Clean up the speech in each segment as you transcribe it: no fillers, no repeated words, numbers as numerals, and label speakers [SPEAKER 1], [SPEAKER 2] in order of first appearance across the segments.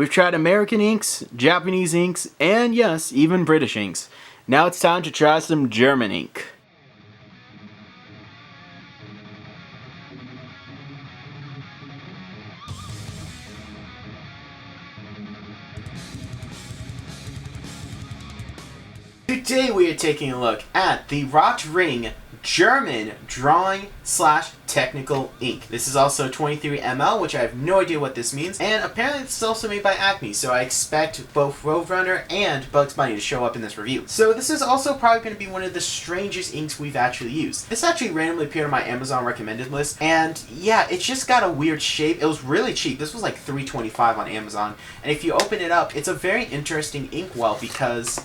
[SPEAKER 1] We've tried American inks, Japanese inks, and yes, even British inks. Now it's time to try some German ink. Today we are taking a look at the rOtring German drawing / technical ink. This is also 23 ml, which I have no idea what this means, and apparently it's also made by Acme, so I expect both Roadrunner and Bugs Bunny to show up in this review. So this is also probably going to be one of the strangest inks we've actually used. This actually randomly appeared on my Amazon recommended list, and yeah, it's just got a weird shape. It was really cheap. This was like $3.25 on Amazon, and if you open it up, it's a very interesting inkwell because,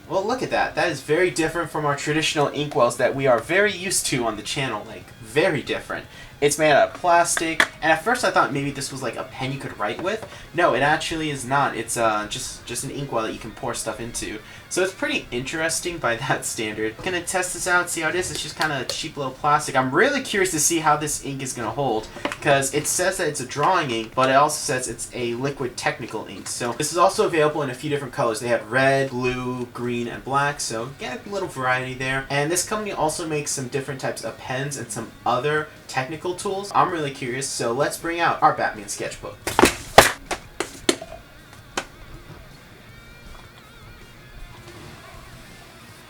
[SPEAKER 1] well, look at that. That is very different from our traditional inkwells that we are very used to on the channel. Like, very different. It's made out of plastic, and at first I thought maybe this was like a pen you could write with. No, it actually is not. It's just an inkwell that you can pour stuff into. So it's pretty interesting by that standard. I'm gonna test this out, see how it is. It's just kind of cheap little plastic. I'm really curious to see how this ink is gonna hold, because it says that it's a drawing ink, but it also says it's a liquid technical ink. So this is also available in a few different colors. They have red, blue, green, and black, so get a little variety there. And this company also makes some different types of pens and some other technical tools. I'm really curious, so let's bring out our Batman sketchbook.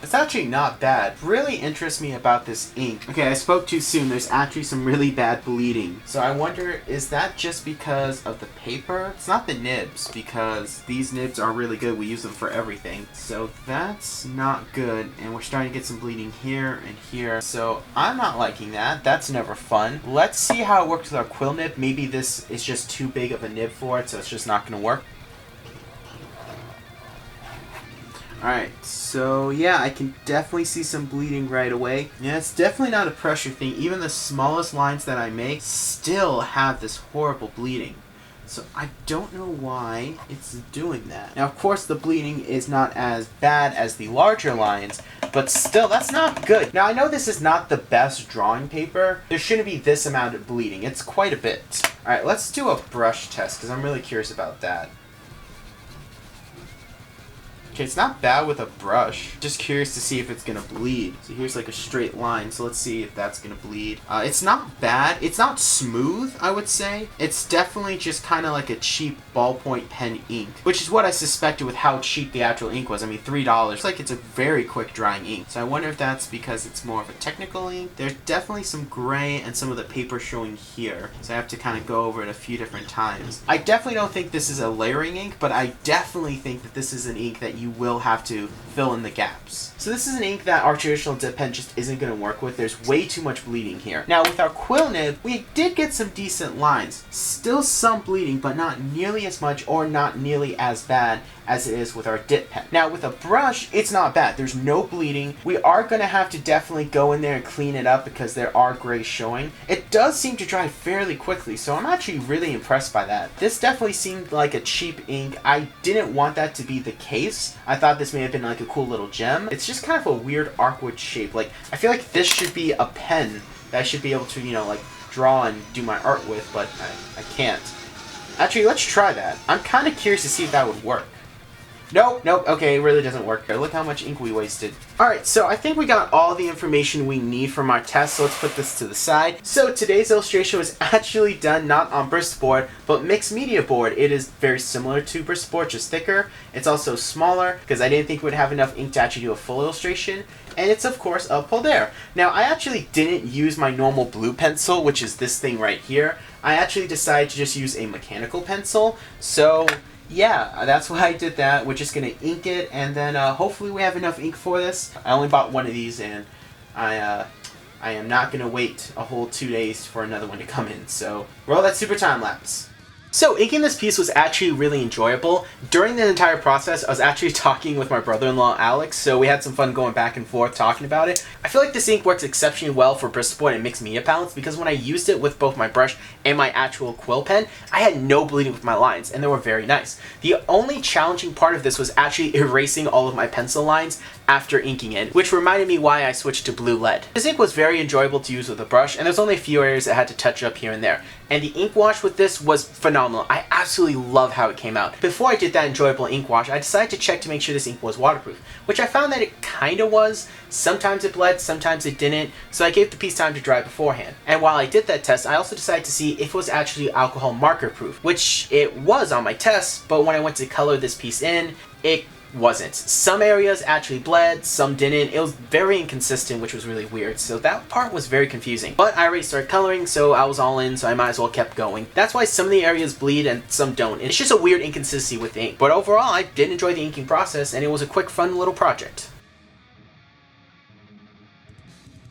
[SPEAKER 1] It's actually not bad. Really interests me about this ink. Okay, I spoke too soon. There's actually some really bad bleeding. So I wonder, is that just because of the paper? It's not the nibs, because these nibs are really good. We use them for everything. So that's not good. And we're starting to get some bleeding here and here. So I'm not liking that. That's never fun. Let's see how it works with our quill nib. Maybe this is just too big of a nib for it, so it's just not going to work. Alright, so yeah, I can definitely see some bleeding right away. Yeah, it's definitely not a pressure thing. Even the smallest lines that I make still have this horrible bleeding. So I don't know why it's doing that. Now, of course, the bleeding is not as bad as the larger lines, but still, that's not good. Now, I know this is not the best drawing paper. There shouldn't be this amount of bleeding. It's quite a bit. Alright, let's do a brush test, because I'm really curious about that. Okay, it's not bad with a brush. Just curious to see if it's gonna bleed. So here's like a straight line, so let's see if that's gonna bleed. It's not bad. It's not smooth, I would say. It's definitely just kind of like a cheap ballpoint pen ink, which is what I suspected with how cheap the actual ink was. I mean, $3. It's like it's a very quick drying ink. So I wonder if that's because it's more of a technical ink. There's definitely some gray and some of the paper showing here. So I have to kind of go over it a few different times. I definitely don't think this is a layering ink, but I definitely think that this is an ink that you will have to fill in the gaps. So this is an ink that our traditional dip pen just isn't going to work with. There's way too much bleeding here. Now with our quill nib, we did get some decent lines. Still some bleeding, but not nearly as much or not nearly as bad as it is with our dip pen. Now with a brush, it's not bad. There's no bleeding. We are going to have to definitely go in there and clean it up because there are grays showing. It does seem to dry fairly quickly, so I'm actually really impressed by that. This definitely seemed like a cheap ink. I didn't want that to be the case. I thought this may have been like a cool little gem. It's just kind of a weird arcwood shape. Like, I feel like this should be a pen that I should be able to, you know, like draw and do my art with, but I can't. Actually, let's try that. I'm kind of curious to see if that would work. Nope, okay, it really doesn't work. Look how much ink we wasted. Alright, so I think we got all the information we need from our test, so let's put this to the side. So today's illustration was actually done not on Bristol board, but mixed media board. It is very similar to Bristol board, just thicker. It's also smaller, because I didn't think we'd have enough ink to actually do a full illustration. And it's, of course, a Polar. Now, I actually didn't use my normal blue pencil, which is this thing right here. I actually decided to just use a mechanical pencil, so yeah, that's why I did that. We're just going to ink it, and then hopefully we have enough ink for this. I only bought one of these, and I am not going to wait a whole 2 days for another one to come in. So roll that super time lapse. So inking this piece was actually really enjoyable. During the entire process, I was actually talking with my brother-in-law Alex, so we had some fun going back and forth talking about it. I feel like this ink works exceptionally well for Bristol board and mixed media palettes because when I used it with both my brush and my actual quill pen, I had no bleeding with my lines, and they were very nice. The only challenging part of this was actually erasing all of my pencil lines after inking it, which reminded me why I switched to blue lead. This ink was very enjoyable to use with a brush, and there's only a few areas I had to touch up here and there. and the ink wash with this was phenomenal. I absolutely love how it came out. Before I did that enjoyable ink wash, I decided to check to make sure this ink was waterproof, which I found that it kinda was. Sometimes it bled, sometimes it didn't, so I gave the piece time to dry beforehand. And while I did that test, I also decided to see if it was actually alcohol marker proof, which it was on my test, but when I went to color this piece in, it wasn't. Some areas actually bled, some didn't. It was very inconsistent, which was really weird, so that part was very confusing. But I already started coloring, so I was all in, so I might as well kept going. That's why some of the areas bleed and some don't. It's just a weird inconsistency with the ink. But overall, I did enjoy the inking process, and it was a quick, fun little project.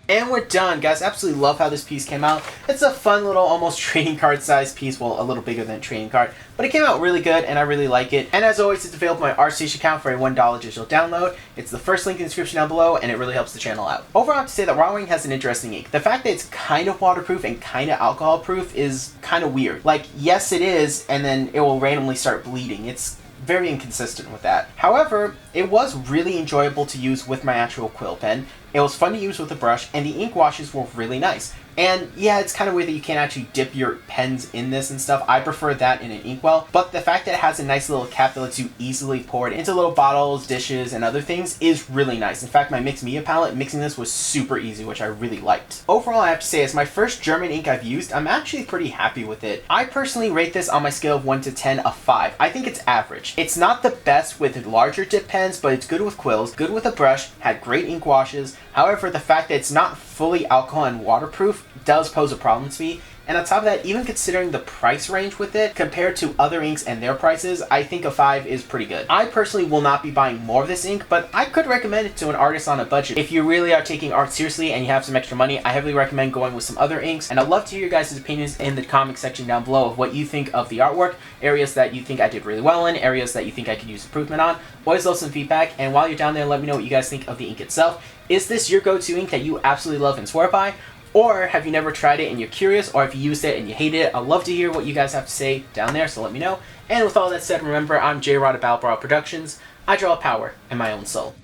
[SPEAKER 1] And we're done, guys. Absolutely love how this piece came out. It's a fun little, almost trading card sized piece. Well, a little bigger than a trading card. But it came out really good, and I really like it. And as always, it's available on my AZURE account for a $1 digital download. It's the first link in the description down below, and it really helps the channel out. Overall, I have to say that rOtring has an interesting ink. The fact that it's kind of waterproof and kind of alcohol proof is kind of weird. Like, yes, it is, and then it will randomly start bleeding. It's very inconsistent with that. However, it was really enjoyable to use with my actual quill pen. It was fun to use with a brush, and the ink washes were really nice. And yeah, it's kind of weird that you can't actually dip your pens in this and stuff. I prefer that in an inkwell, but the fact that it has a nice little cap that lets you easily pour it into little bottles, dishes, and other things is really nice. In fact, my mixed media palette, mixing this was super easy, which I really liked. Overall, I have to say, as my first German ink I've used, I'm actually pretty happy with it. I personally rate this on my scale of 1 to 10 a 5. I think it's average. It's not the best with larger dip pens, but it's good with quills, good with a brush, had great ink washes. However, the fact that it's not fully alcohol and waterproof does pose a problem to me. And on top of that, even considering the price range with it compared to other inks and their prices, I think a 5 is pretty good. I personally will not be buying more of this ink, but I could recommend it to an artist on a budget. If you really are taking art seriously and you have some extra money, I heavily recommend going with some other inks. And I'd love to hear your guys' opinions in the comment section down below of what you think of the artwork, areas that you think I did really well in, areas that you think I could use improvement on. Always love some feedback, and while you're down there, let me know what you guys think of the ink itself. Is this your go-to ink that you absolutely love and swear by? Or have you never tried it and you're curious, or if you used it and you hate it? I'd love to hear what you guys have to say down there, so let me know. And with all that said, remember, I'm C.H.A.M.B.E.R of BLACKEST. I draw power in my own soul.